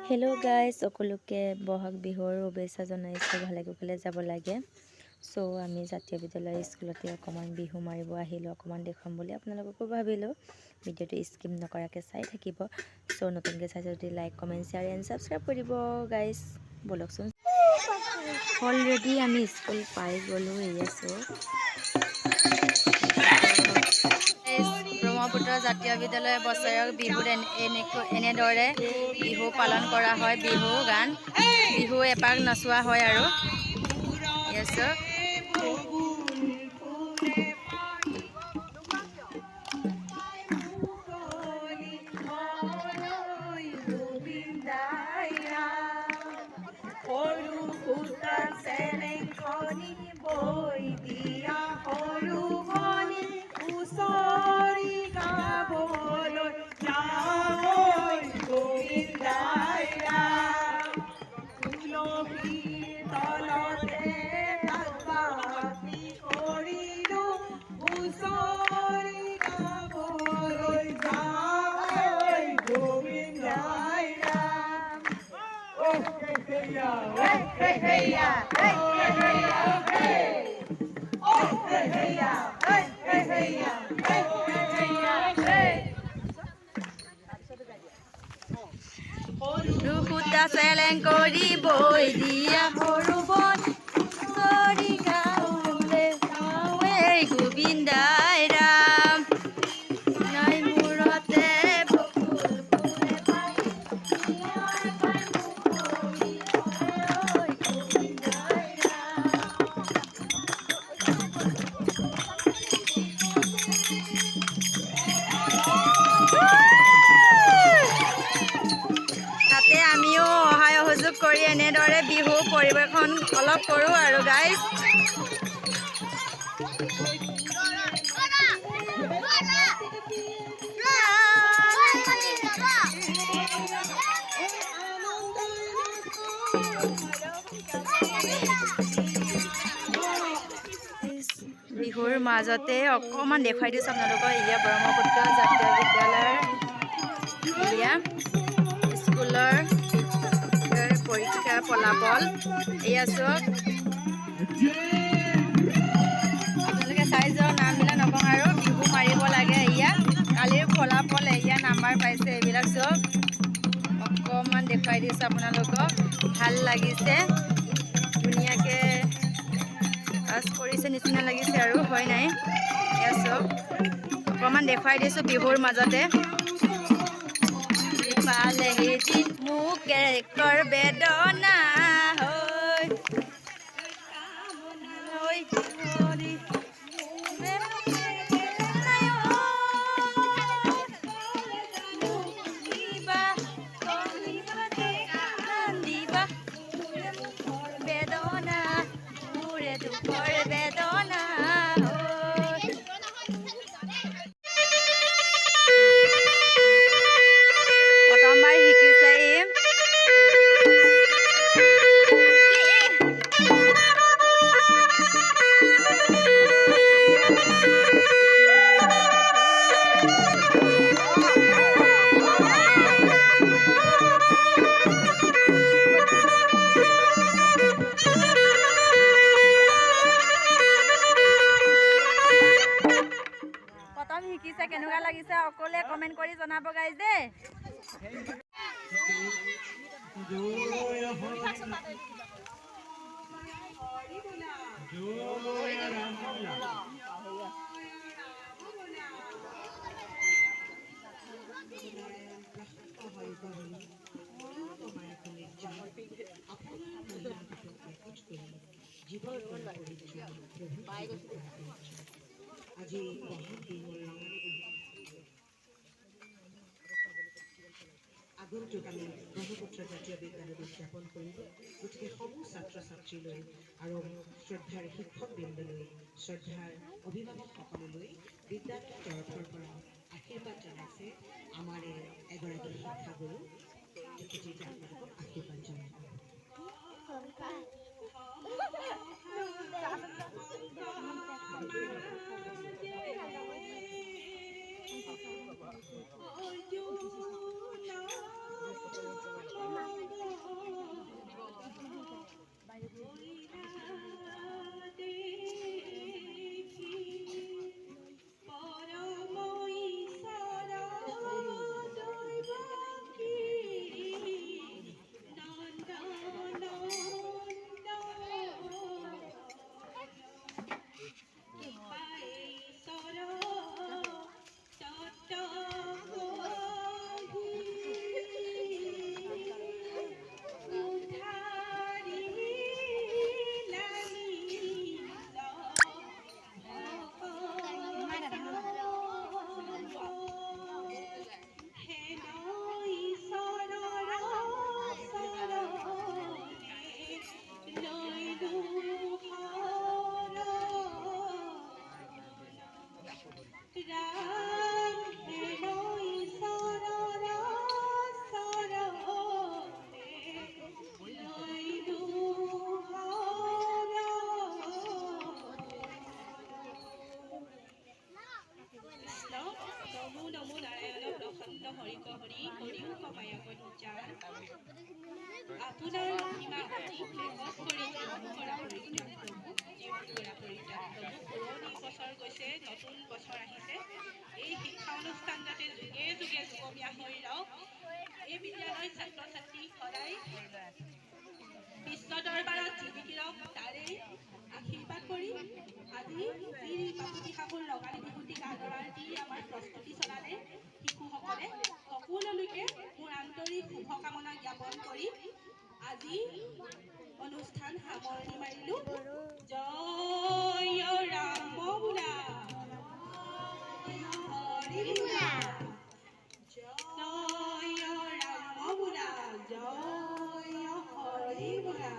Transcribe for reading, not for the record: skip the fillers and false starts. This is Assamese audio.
हेलो गाइस সকলোকে বহাগ বিহুৰ শুভেচ্ছা জনাইছো ভালে কুশলে যাব লাগে সো আমি জাতীয় বিদ্যালয় স্কুলতে অকমান বিহু মাৰিব আহিলো অকমান দেখাম বুলি আপোনালোককো ভাবিলো ভিডিওটো স্কিপ নকৰাকে চাই থাকিব সো নতুনকে চাই যদি like comment share and subscribe কৰিব গাইস বলকচোন অলৰেডি আমি স্কুল পাই গলো এয়াছো ব্ৰহ্মপুত্ৰ জাতীয় বিদ্যালয় বছৰত বিহু এনেদৰে বিহু পালন কৰা হয় বিহু গান বিহু এপাক নচোৱা হয় আৰু Ruhuta seleng kori boy dia horubon kori gaule gawe gobindai ram nai murate bokul pune pai কৰি এনেদৰে বিহু পৰিবেশন অলপ কৰো আৰু গাইস বিহুৰ মাজতে অকমান দেখাই দিছো আপোনালোকক ইয়া ব্ৰহ্মপুত্ৰ জাতীয় বিদ্যালয়ৰ ইয়া স্কুলৰ পৰীক্ষাৰ ফলাফল এয়া চক আপোনালোকে চাই যাও নামবিলাক নকওঁ আৰু বিহু মাৰিব লাগে এয়া কালিৰ ফলাফল এয়া নাম্বাৰ পাইছে এইবিলাক চব অকমান দেখাই দিছো আপোনালোকক ভাল লাগিছে ধুনীয়াকে পাছ কৰিছে নিচিনা লাগিছে আৰু হয় নাই এয়া চব অকমান দেখাই দিছো বিহুৰ মাজতে পালে হেতি মুকে কৰ বেদনা হৈ হৈ হৰি বেদনা মুৰে দুখৰ বেদনা শিকিছে কেনেকুৱা লাগিছে অকলে কমেন্ট কৰি জনাব গাইজ দে আজি আগন্তুক আমি ব্ৰহ্মপুত্ৰ জাতীয় বিদ্যালয়ত উদযাপন কৰিব গতিকে সমূহ ছাত্ৰ ছাত্ৰীলৈ আৰু শ্ৰদ্ধাৰ শিক্ষকবৃন্দলৈ শ্ৰদ্ধাৰ অভিভাৱকসকললৈ বিদ্যালয়ৰ তৰফৰ পৰা আশীৰ্বাদ জনাইছে আমাৰ এগৰাকী শিক্ষাগুৰু তেখেতে আপোনালোকক আশীৰ্বাদ জনায় Oh, জগন্নাথ আপোনাৰ মহিমা অতি বেগত কৰি জীৱন কৰা পৰিত্ৰাণ প্ৰভু জীৱন কৰা পৰিত্ৰাণ প্ৰভু পুৰণি বছৰ গৈছে নতুন বছৰ আহিছে এই শিক্ষা অনুষ্ঠান যাতে যুগে যুগে যুগমীয়া হৈ ৰওক এই বিদ্যালয়ৰ ছাত্ৰ ছাত্ৰী সদায় বিশ্ব দৰবাৰত জিলিকি ৰওক তাৰেই আশীৰ্বাদ কৰি আজি যি বাপুতি সাহোৰ ৰঙালী বিহুটিক আদৰাৰ দি আমাৰ প্ৰস্তুতি চলালে শিশুসকলে সকলোলৈকে মোৰ আন্তৰিক শুভকামনা জ্ঞাপন কৰি আজি অনুষ্ঠান সামৰণি মাৰিলোঁ জয় ৰাম বোলা হৰি বোলা জয় ৰাম বোলা জয় হৰি বোলা